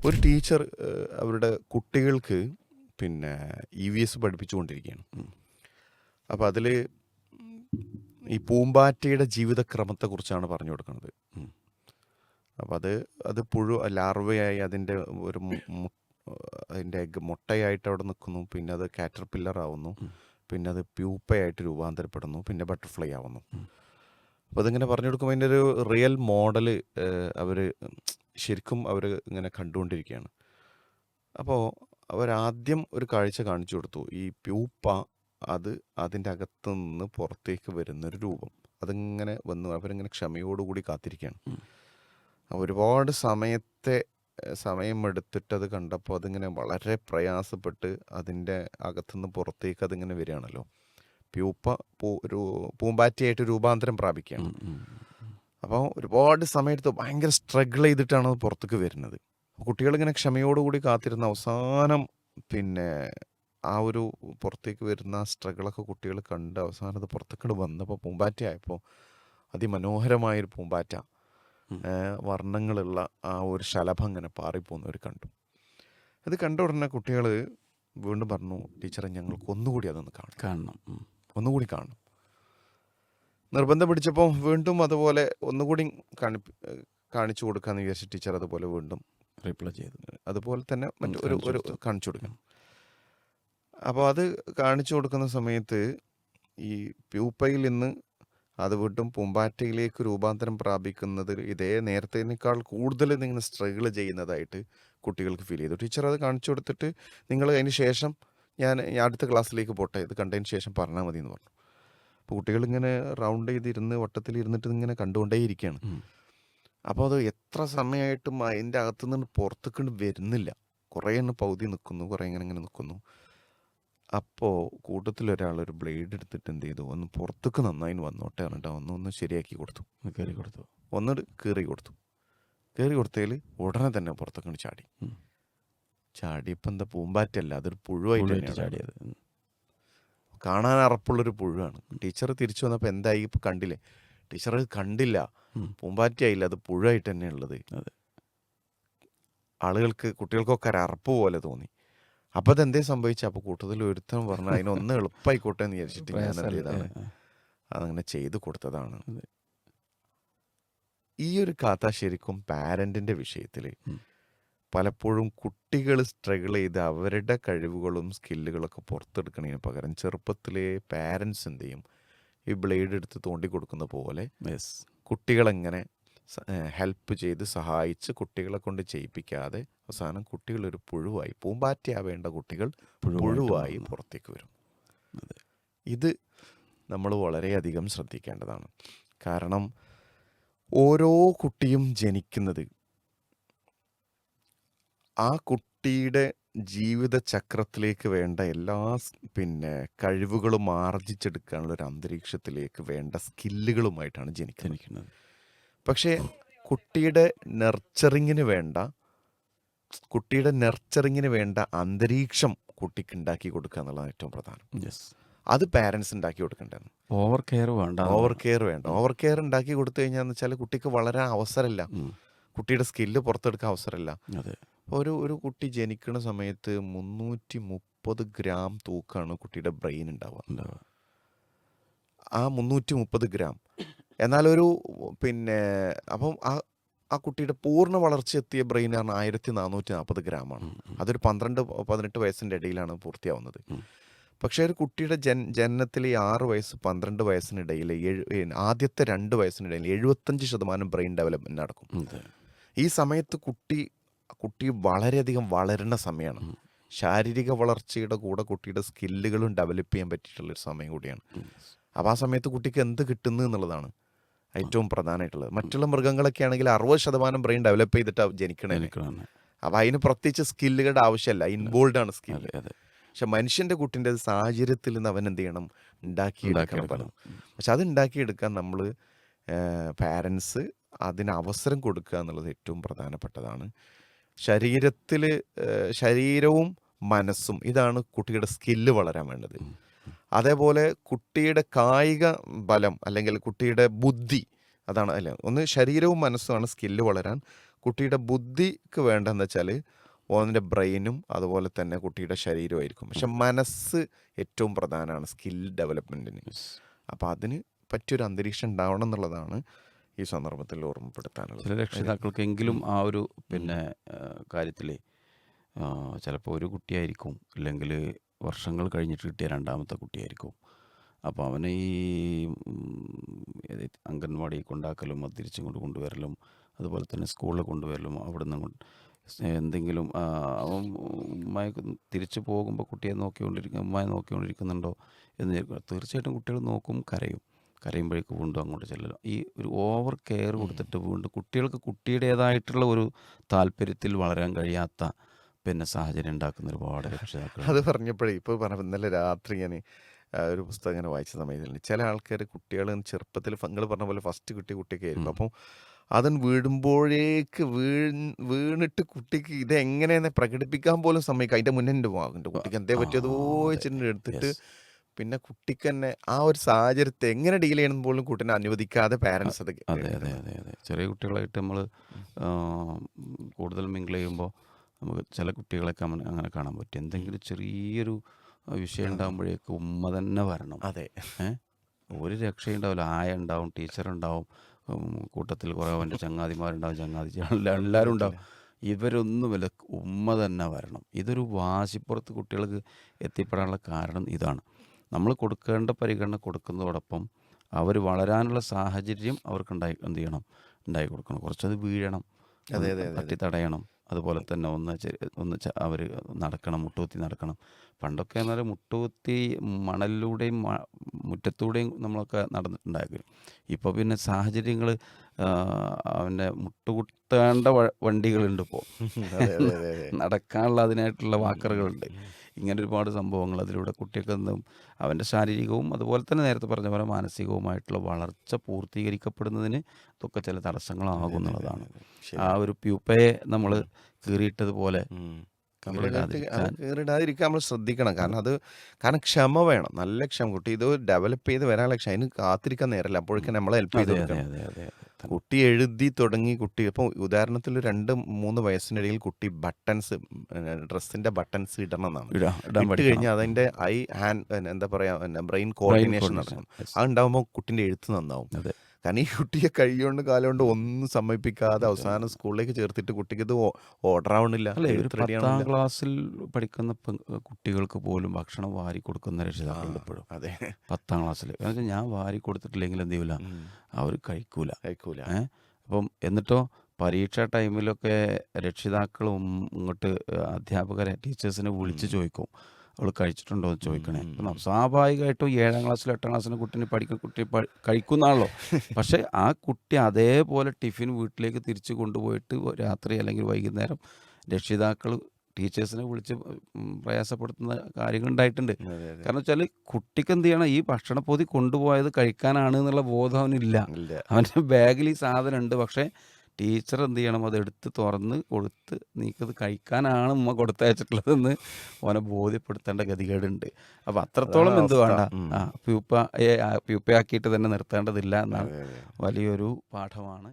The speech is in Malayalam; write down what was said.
ഒരു ടീച്ചർ അവരുടെ കുട്ടികൾക്ക് പിന്നെ EVS പഠിപ്പിച്ചുകൊണ്ടിരിക്കുകയാണ്. അപ്പോൾ അതിൽ ഈ പൂമ്പാറ്റയുടെ ജീവിതക്രമത്തെക്കുറിച്ചാണ് പറഞ്ഞു കൊടുക്കുന്നത്. അപ്പോൾ അത് ലാർവയായി അതിൻ്റെ ഒരു അതിൻ്റെ എഗ് മുട്ടയായിട്ട് അവിടെ നിൽക്കുന്നു, പിന്നെ അത് കാറ്റർപില്ലർ ആവുന്നു, പിന്നെ അത് പ്യൂപ്പയായിട്ട് രൂപാന്തരപ്പെടുന്നു, പിന്നെ ബട്ടർഫ്ലൈ ആവുന്നു. അപ്പോൾ അതിങ്ങനെ പറഞ്ഞു കൊടുക്കുമ്പോൾ അതിൻ്റെ ഒരു റിയൽ മോഡൽ ശരിക്കും അവർ ഇങ്ങനെ കണ്ടുകൊണ്ടിരിക്കുകയാണ്. അപ്പോൾ അവരാദ്യം ഒരു കാഴ്ച കാണിച്ചു കൊടുത്തു. ഈ പ്യൂപ്പ അതിൻ്റെ അകത്ത് നിന്ന് പുറത്തേക്ക് വരുന്നൊരു രൂപം അതിങ്ങനെ വന്നു. അവരിങ്ങനെ ക്ഷമയോടുകൂടി കാത്തിരിക്കുകയാണ്. ഒരുപാട് സമയമെടുത്തിട്ട് അത് കണ്ടപ്പോൾ അതിങ്ങനെ വളരെ പ്രയാസപ്പെട്ട് അതിൻ്റെ അകത്തുനിന്ന് പുറത്തേക്ക് അതിങ്ങനെ വരികയാണല്ലോ. പ്യൂപ്പ പൂമ്പാറ്റയായിട്ട് രൂപാന്തരം പ്രാപിക്കുകയാണ്. അപ്പോൾ ഒരുപാട് സമയത്ത് ഭയങ്കര സ്ട്രഗിൾ ചെയ്തിട്ടാണ് അത് പുറത്തേക്ക് വരുന്നത്. കുട്ടികളിങ്ങനെ ക്ഷമയോടുകൂടി കാത്തിരുന്ന അവസാനം പിന്നെ ആ ഒരു പുറത്തേക്ക് വരുന്ന സ്ട്രഗിളൊക്കെ കുട്ടികൾ കണ്ട് അവസാനം അത് പുറത്തേക്ക് വന്നപ്പോൾ പൂമ്പാറ്റ ആയപ്പോൾ അതിമനോഹരമായൊരു പൂമ്പാറ്റ, വർണ്ണങ്ങളുള്ള ആ ഒരു ശലഭം ഇങ്ങനെ പാറിപ്പോകുന്നവർ കണ്ടു. അത് കണ്ട ഉടനെ കുട്ടികൾ വീണ്ടും പറഞ്ഞു, ടീച്ചറെ ഞങ്ങൾക്ക് ഒന്നുകൂടി അതൊന്ന് കാണണം, ഒന്നുകൂടി കാണണം. നിർബന്ധം പിടിച്ചപ്പോൾ വീണ്ടും അതുപോലെ ഒന്നുകൂടി കാണിച്ചു കൊടുക്കാമെന്ന് വിചാരിച്ച ടീച്ചർ അതുപോലെ വീണ്ടും റിപ്ലൈ ചെയ്തു. അതുപോലെ തന്നെ ഒരു കാണിച്ചു കൊടുക്കണം. അപ്പോൾ അത് കാണിച്ചു കൊടുക്കുന്ന സമയത്ത് ഈ പ്യൂപ്പയിൽ നിന്ന് അത് വീണ്ടും പൂമ്പാറ്റയിലേക്ക് രൂപാന്തരം പ്രാപിക്കുന്നത് ഇതേ നേരത്തേനേക്കാൾ കൂടുതൽ നിങ്ങൾ സ്ട്രഗിൾ ചെയ്യുന്നതായിട്ട് കുട്ടികൾക്ക് ഫീൽ ചെയ്തു. ടീച്ചർ അത് കാണിച്ചു കൊടുത്തിട്ട് നിങ്ങൾ അതിന് ശേഷം ഞാൻ അടുത്ത ക്ലാസ്സിലേക്ക് പോട്ടെ, ഇത് കണ്ടതിന് ശേഷം പറഞ്ഞാൽ മതി എന്ന് പറഞ്ഞു. അപ്പോൾ കുട്ടികളിങ്ങനെ റൗണ്ട് ചെയ്തിരുന്ന് വട്ടത്തിലിരുന്നിട്ട് ഇങ്ങനെ കണ്ടുകൊണ്ടേയിരിക്കുകയാണ്. അപ്പോൾ അത് എത്ര സമയമായിട്ടും അതിൻ്റെ അകത്തു നിന്ന് പുറത്തേക്കൊണ്ട് വരുന്നില്ല. കുറേ എണ്ണം പകുതി നിൽക്കുന്നു, കുറേ ഇങ്ങനെ നിൽക്കുന്നു. അപ്പോൾ കൂട്ടത്തിലൊരാൾ ഒരു ബ്ലേഡ് എടുത്തിട്ട് എന്ത് ചെയ്തു, ഒന്ന് പുറത്തേക്ക് നന്നായി വന്നോട്ടെ പറഞ്ഞിട്ട് ഒന്ന് ശരിയാക്കി കൊടുത്തു. ഒന്ന് കീറി കൊടുത്തതിൽ ഉടനെ തന്നെ പുറത്തേക്ക് ചാടിയപ്പോൾ എന്താ പൂമ്പാറ്റല്ല, അതൊരു പുഴുവായിട്ട് ചാടിയത്. കാണാൻ അറപ്പുള്ളൊരു പുഴുവാണ്. ടീച്ചർ തിരിച്ചു വന്നപ്പോൾ എന്തായി ഇപ്പോൾ കണ്ടില്ലേ? ടീച്ചർ കണ്ടില്ല, പൂമ്പാറ്റയായില്ല, അത് പുഴുവായിട്ട് തന്നെ ഉള്ളത്. കുട്ടികൾക്കൊക്കെ ഒരു അറപ്പ് പോലെ തോന്നി. അപ്പോൾ അതെന്തേ സംഭവിച്ചു? അപ്പോൾ കൂട്ടത്തിൽ ഒരുത്തൻ പറഞ്ഞു അതിനൊന്ന് എളുപ്പമായിക്കോട്ടെ എന്ന് വിചാരിച്ചിട്ട് ഞാൻ എന്ത് ചെയ്താണ്, അതങ്ങനെ ചെയ്തു കൊടുത്തതാണ്. ഈ ഒരു കഥ ശരിക്കും പാരൻറ്റിൻ്റെ വിഷയത്തിൽ പലപ്പോഴും കുട്ടികൾ സ്ട്രഗിൾ ചെയ്ത് അവരുടെ കഴിവുകളും സ്കില്ലുകളൊക്കെ പുറത്തെടുക്കുന്നതിന് പകരം ചെറുപ്പത്തിലെ പാരൻസ് എന്ത് ചെയ്യും, ഈ ബ്ലേഡ് എടുത്ത് തോണ്ടി കൊടുക്കുന്ന പോലെ കുട്ടികളെങ്ങനെ ഹെൽപ്പ് ചെയ്ത് സഹായിച്ച് കുട്ടികളെ കൊണ്ട് ചെയ്യിപ്പിക്കാതെ അവസാനം കുട്ടികളൊരു പുഴുവായി, പൂമ്പാറ്റയാവേണ്ട കുട്ടികൾ പുഴുവായി പുറത്തേക്ക് വരും. ഇത് നമ്മൾ വളരെയധികം ശ്രദ്ധിക്കേണ്ടതാണ്. കാരണം ഓരോ കുട്ടിയും ജനിക്കുന്നത് ആ കുട്ടിയുടെ ജീവിതചക്രത്തിലേക്ക് വേണ്ട എല്ലാ കഴിവുകളും ആർജിച്ചെടുക്കാനുള്ള ഒരു അന്തരീക്ഷത്തിലേക്ക് വേണ്ട സ്കില്ലുകളുമായിട്ടാണ് ജനിക്കുന്നത്. പക്ഷേ കുട്ടിയുടെ നെർച്ചറിങ്ങിന് വേണ്ട അന്തരീക്ഷം കുട്ടിക്ക് ഉണ്ടാക്കി കൊടുക്കുക എന്നുള്ളതാണ് ഏറ്റവും പ്രധാനം. അത് പാരൻസ് ഉണ്ടാക്കി കൊടുക്കേണ്ടതാണ്. ഓവർ കെയർ ഉണ്ടാക്കി കൊടുത്തു കഴിഞ്ഞാന്ന് വെച്ചാൽ കുട്ടിക്ക് വളരാൻ അവസരമില്ല, കുട്ടിയുടെ സ്കില്ല് പുറത്തെടുക്കാൻ അവസരമില്ല. ഒരു കുട്ടി ജനിക്കുന്ന സമയത്ത് 330 ഗ്രാം തൂക്കമാണ് കുട്ടിയുടെ ബ്രെയിൻ ഉണ്ടാവുക. ആ 330 ഗ്രാം എന്നാൽ അപ്പം ആ കുട്ടിയുടെ പൂർണ്ണ വളർച്ച എത്തിയ ബ്രെയിനാണ് 1440 ഗ്രാമാണ്. അതൊരു 12-18 വയസ്സിൻ്റെ ഇടയിലാണ് പൂർത്തിയാവുന്നത്. പക്ഷേ ഒരു കുട്ടിയുടെ ജനനത്തിലെ 6 വയസ്സ് 12 വയസ്സിനിടയിൽ ആദ്യത്തെ 2 വയസ്സിനിടയിൽ 75% ബ്രെയിൻ ഡെവലപ്മെൻറ്റ് നടക്കും. ഈ സമയത്ത് കുട്ടി വളരെയധികം വളരുന്ന സമയമാണ്. ശാരീരിക വളർച്ചയുടെ കൂടെ കുട്ടിയുടെ സ്കില്ലുകളും ഡെവലപ്പ് ചെയ്യാൻ പറ്റിയിട്ടുള്ളൊരു സമയം കൂടിയാണ്. അപ്പോൾ ആ സമയത്ത് കുട്ടിക്ക് എന്ത് കിട്ടുന്നു എന്നുള്ളതാണ് ഏറ്റവും പ്രധാനമായിട്ടുള്ളത്. മറ്റുള്ള മൃഗങ്ങളൊക്കെ ആണെങ്കിൽ 60% ബ്രെയിൻ ഡെവലപ്പ് ചെയ്തിട്ടാണ് ജനിക്കണേ. അപ്പോൾ അതിന് പ്രത്യേകിച്ച് സ്കില്ലുകളുടെ ആവശ്യമില്ല, ഇൻവോൾവ് ആണ് സ്കില്ല്. പക്ഷെ മനുഷ്യൻ്റെ കുട്ടിൻ്റെ സാഹചര്യത്തിൽ നിന്ന് അവൻ എന്ത് ചെയ്യണം, ഉണ്ടാക്കിയെടുക്കണം. പക്ഷെ അത് ഉണ്ടാക്കിയെടുക്കാൻ നമ്മൾ പാരൻസ് അതിന് അവസരം കൊടുക്കുക എന്നുള്ളത് ഏറ്റവും പ്രധാനപ്പെട്ടതാണ്. ശരീരവും മനസ്സും ഇതാണ് കുട്ടിയുടെ സ്കില്ല് വളരാൻ വേണ്ടത്. അതേപോലെ കുട്ടിയുടെ കായിക ബലം അല്ലെങ്കിൽ കുട്ടിയുടെ ബുദ്ധി, അതാണ് ഒന്ന് ശരീരവും മനസ്സുമാണ് സ്കില്ല് വളരാൻ. കുട്ടിയുടെ ബുദ്ധിക്ക് വേണ്ടതെന്ന് വെച്ചാൽ ഓൻ്റെ ബ്രെയിനും അതുപോലെ തന്നെ കുട്ടിയുടെ ശരീരമായിരിക്കും. പക്ഷെ മനസ്സ് ഏറ്റവും പ്രധാനമാണ് സ്കിൽ ഡെവലപ്മെൻറ്റിന്. അപ്പോൾ അതിന് പറ്റിയൊരു അന്തരീക്ഷം ഉണ്ടാവണം എന്നുള്ളതാണ് ഈ സന്ദർഭത്തിൽ ഓർമ്മപ്പെടുത്താനുള്ളത്. ചില രക്ഷിതാക്കൾക്കെങ്കിലും ആ ഒരു പിന്നെ കാര്യത്തിൽ ചിലപ്പോൾ ഒരു കുട്ടിയായിരിക്കും, അല്ലെങ്കിൽ വർഷങ്ങൾ കഴിഞ്ഞിട്ട് കിട്ടിയ രണ്ടാമത്തെ കുട്ടിയായിരിക്കും. അപ്പോൾ അവനെ ഈ അംഗൻവാടി കൊണ്ടാക്കലും അത് തിരിച്ചും കൊണ്ട് കൊണ്ടുവരലും അതുപോലെ തന്നെ സ്കൂളിൽ കൊണ്ടുവരലും അവിടെ നിന്ന് എന്തെങ്കിലും അവൻ ഉമ്മയെ തിരിച്ചു പോകുമ്പോൾ കുട്ടിയെ ഉമ്മയെ നോക്കിക്കൊണ്ടിരിക്കുന്നുണ്ടോ എന്ന് തീർച്ചയായിട്ടും കുട്ടികൾ നോക്കും, കരയുമ്പോഴേക്ക് വീണ്ടും അങ്ങോട്ട് ചെല്ലലും. ഈ ഒരു ഓവർ കെയർ കൊടുത്തിട്ട് വീണ്ടും കുട്ടികൾക്ക് കുട്ടിയുടേതായിട്ടുള്ള ഒരു താല്പര്യത്തിൽ വളരാൻ കഴിയാത്ത പിന്നെ സാഹചര്യം ഉണ്ടാക്കുന്ന ഒരുപാട് രക്ഷിതാക്കൾ. അത് പറഞ്ഞപ്പോഴേ ഇപ്പോൾ പറഞ്ഞപ്പോൾ ഇന്നലെ രാത്രി ഞാൻ ഒരു പുസ്തകം ഇങ്ങനെ വായിച്ച സമയത്തുണ്ട്, ചില ആൾക്കാർ കുട്ടികൾ ചെറുപ്പത്തിൽ നിങ്ങൾ പറഞ്ഞ പോലെ ഫസ്റ്റ് കുട്ടിയൊക്കെ ആയിരിക്കും. അപ്പം അതൻ വീഴുമ്പോഴേക്ക് വീണിട്ട് കുട്ടിക്ക് ഇതെങ്ങനെയെന്ന് പ്രകടിപ്പിക്കാൻ പോലും സമ്മതിക്കും. അതിൻ്റെ മുന്നേ എൻ്റെ കുട്ടിക്ക് എന്തേ പറ്റിയതോ വെച്ചിട്ട് എടുത്തിട്ട് പിന്നെ കുട്ടിക്ക് തന്നെ ആ ഒരു സാഹചര്യത്തെ എങ്ങനെ ഡീൽ ചെയ്യണം പോലും കുട്ടീനെ അനുവദിക്കാതെ പാരൻസ് അത്. അതെ അതെ അതെ അതെ ചെറിയ കുട്ടികളായിട്ട് നമ്മൾ കൂടുതൽ മിങ്കിൾ ചെയ്യുമ്പോൾ നമുക്ക് ചില കുട്ടികളൊക്കെ അങ്ങനെ കാണാൻ പറ്റും. എന്തെങ്കിലും ചെറിയൊരു വിഷയം ഉണ്ടാകുമ്പോഴേക്ക് ഉമ്മ തന്നെ വരണം. അതെ, ഒരു രക്ഷയുണ്ടാവില്ല. ആയ ഉണ്ടാവും, ടീച്ചറുണ്ടാവും, കൂട്ടത്തിൽ കുറേ അവൻ്റെ ചങ്ങാതിമാരുണ്ടാവും, എല്ലാവരും ഉണ്ടാവും. ഇവരൊന്നുമില്ല, ഉമ്മ തന്നെ വരണം. ഇതൊരു വാശിപ്പുറത്ത് കുട്ടികൾക്ക് എത്തിപ്പെടാനുള്ള കാരണം ഇതാണ്. നമ്മൾ കൊടുക്കേണ്ട പരിഗണന കൊടുക്കുന്നതോടൊപ്പം അവർ വളരാനുള്ള സാഹചര്യം അവർക്ക് എന്ത് ചെയ്യണം, ഉണ്ടായി കൊടുക്കണം. കുറച്ചത് വീഴണം, തട്ടി തടയണം. അതുപോലെ തന്നെ ഒന്ന് അവർ നടക്കണം, മുട്ടുകുത്തി നടക്കണം. പണ്ടൊക്കെ എന്നാൽ മുട്ടുകുത്തി മണലിലൂടെയും മുറ്റത്തൂടെയും നമ്മളൊക്കെ നടന്നിട്ടുണ്ടായിരിക്കും. ഇപ്പോൾ പിന്നെ സാഹചര്യങ്ങൾ അവൻ്റെ മുട്ടുകുത്തേണ്ട വണ്ടികളുണ്ട് ഇപ്പോൾ, നടക്കാനുള്ള അതിനായിട്ടുള്ള വാക്കറുകളുണ്ട്. ഇങ്ങനെ ഒരുപാട് സംഭവങ്ങൾ അതിലൂടെ കുട്ടികൾക്ക് അവൻ്റെ ശാരീരികവും അതുപോലെ തന്നെ നേരത്തെ പറഞ്ഞ പോലെ മാനസികവുമായിട്ടുള്ള വളർച്ച പൂർത്തീകരിക്കപ്പെടുന്നതിന് ഇതൊക്കെ ചില തടസ്സങ്ങളാകുന്നുള്ളതാണ്. ആ ഒരു പ്യൂപ്പയെ നമ്മൾ കീറിയിട്ടതുപോലെ കീറിടാതിരിക്കാൻ നമ്മൾ ശ്രദ്ധിക്കണം. കാരണം ക്ഷമ വേണം, നല്ല ക്ഷമ. കുട്ടി ഇത് ഡെവലപ്പ് ചെയ്ത് വരാനുള്ള ക്ഷമ, അതിന് കാത്തിരിക്കാൻ നേരമല്ല. അപ്പോഴേക്കും നമ്മൾ ഹെൽപ്പ് ചെയ്ത് കൊടുക്കണം. കുട്ടി എഴുതി തുടങ്ങി, കുട്ടി ഇപ്പോൾ ഉദാഹരണത്തിൽ 2-3 വയസ്സിനിടയിൽ കുട്ടി ബട്ടൺസ്, ഡ്രസ്സിൻ്റെ ബട്ടൺസ് ഇടണം എന്നാണ്. ഇട്ട് കഴിഞ്ഞാൽ അതിൻ്റെ എന്താ പറയുക, ബ്രെയിൻ കോർഡിനേഷൻ നടക്കണം. അതുണ്ടാകുമ്പോൾ കുട്ടീൻ്റെ എഴുത്ത് നന്നാവും. കാരണം ഈ കുട്ടിയെ കൈകൊണ്ട് കാലുകൊണ്ട് ഒന്നും സമ്മതിപ്പിക്കാതെ അവസാനം സ്കൂളിലേക്ക് ചേർത്തിട്ട് കുട്ടിക്ക് ഇത് ഓർഡർ ആവണില്ല. ഒരു 10ാം ക്ലാസ്സിൽ പഠിക്കുന്ന കുട്ടികൾക്ക് പോലും ഭക്ഷണം വാരി കൊടുക്കുന്ന രക്ഷിതാക്കളുണ്ട് ഇപ്പോഴും. അതെ, 10ാം ക്ലാസ്സിൽ. കാരണം ഞാൻ വാരി കൊടുത്തിട്ടില്ലെങ്കിൽ എന്ത് ചെയ്യൂല, അവർ കഴിക്കൂല. അപ്പം എന്നിട്ടോ പരീക്ഷ ടൈമിലൊക്കെ രക്ഷിതാക്കളും ഇങ്ങോട്ട് അധ്യാപകരെ, ടീച്ചേഴ്സിനെ വിളിച്ച് ചോദിക്കും, അവൾ കഴിച്ചിട്ടുണ്ടോ എന്ന് ചോദിക്കണേ. അപ്പം സ്വാഭാവികമായിട്ടും 7ാം ക്ലാസ്സിലും 8ാം ക്ലാസ്സിലും കുട്ടി കഴിക്കുന്നതാണല്ലോ. പക്ഷേ ആ കുട്ടി അതേപോലെ ടിഫിൻ വീട്ടിലേക്ക് തിരിച്ച് കൊണ്ടുപോയിട്ട് രാത്രി അല്ലെങ്കിൽ വൈകുന്നേരം രക്ഷിതാക്കൾ ടീച്ചേഴ്സിനെ വിളിച്ച് പ്രയാസപ്പെടുത്തുന്ന കാര്യങ്ങളുണ്ടായിട്ടുണ്ട്. കാരണം വെച്ചാൽ കുട്ടിക്ക് എന്ത് ചെയ്യണം, ഈ ഭക്ഷണപ്പൊതി കൊണ്ടുപോയത് കഴിക്കാനാണ് എന്നുള്ള ബോധം അവനില്ല. അവൻ്റെ ബാഗിൽ ഈ സാധനം ഉണ്ട്, പക്ഷേ ടീച്ചർ എന്ത് ചെയ്യണം, അത് എടുത്ത് തുറന്ന് കൊടുത്ത് നീക്കത് കഴിക്കാനാണ് ഉമ്മ കൊടുത്തയച്ചിട്ടുള്ളതെന്ന് ഓനെ ബോധ്യപ്പെടുത്തേണ്ട ഗതികേടുണ്ട്. അപ്പോൾ അത്രത്തോളം എന്ത് വേണ്ട, പ്യൂപ്പയാക്കിയിട്ട് തന്നെ നിർത്തേണ്ടതില്ല എന്നാണ് വലിയൊരു പാഠമാണ്.